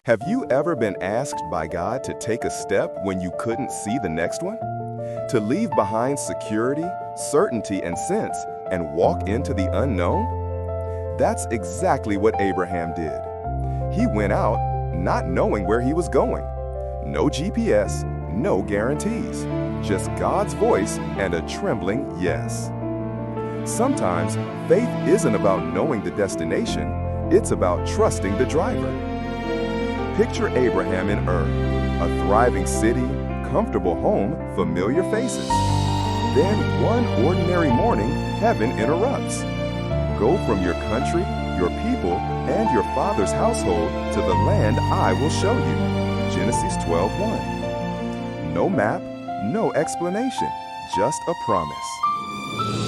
Have you ever been asked by God to take a step when you couldn't see the next one? To leave behind security, certainty, and sense and walk into the unknown? That's exactly what Abraham did. He went out not knowing where he was going. No GPS, no guarantees, just God's voice and a trembling yes. Sometimes faith isn't about knowing the destination, it's about trusting the driver. Picture Abraham in Ur, a thriving city, comfortable home, familiar faces. Then one ordinary morning, heaven interrupts. Go from your country, your people, and your father's household to the land I will show you. Genesis 12:1. No map, no explanation, just a promise.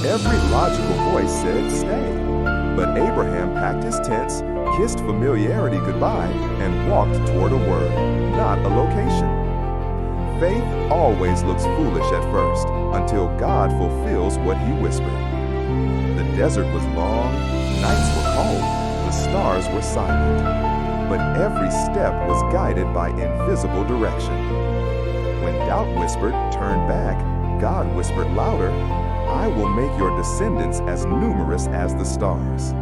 Every logical voice said stay, but Abraham packed his tents, kissed familiarity goodbye, and walked toward a word, not a location. Faith always looks foolish at first, until God fulfills what he whispered. The desert was long, nights were cold, the stars were silent, but every step was guided by invisible direction. When doubt whispered, turn back, God whispered louder, I will make your descendants as numerous as the stars.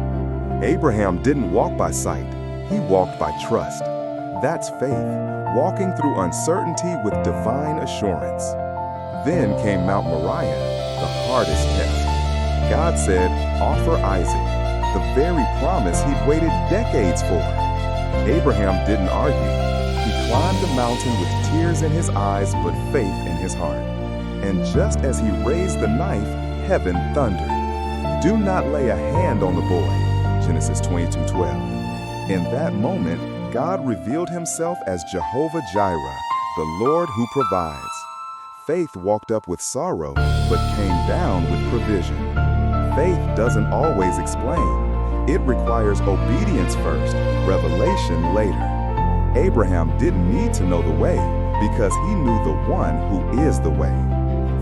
Abraham didn't walk by sight, he walked by trust. That's faith, walking through uncertainty with divine assurance. Then came Mount Moriah, the hardest test. God said, offer Isaac, the very promise he'd waited decades for. Abraham didn't argue. He climbed the mountain with tears in his eyes but faith in his heart. And just as he raised the knife, heaven thundered. Do not lay a hand on the boy. Genesis 22:12. In that moment, God revealed himself as Jehovah Jireh, the Lord who provides. Faith walked up with sorrow, but came down with provision. Faith doesn't always explain. It requires obedience first, revelation later. Abraham didn't need to know the way because he knew the one who is the way.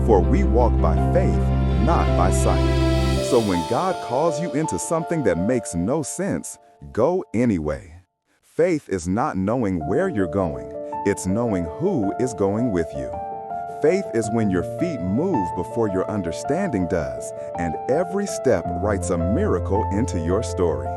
For we walk by faith, not by sight. So when God calls you into something that makes no sense, go anyway. Faith is not knowing where you're going, it's knowing who is going with you. Faith is when your feet move before your understanding does, and every step writes a miracle into your story.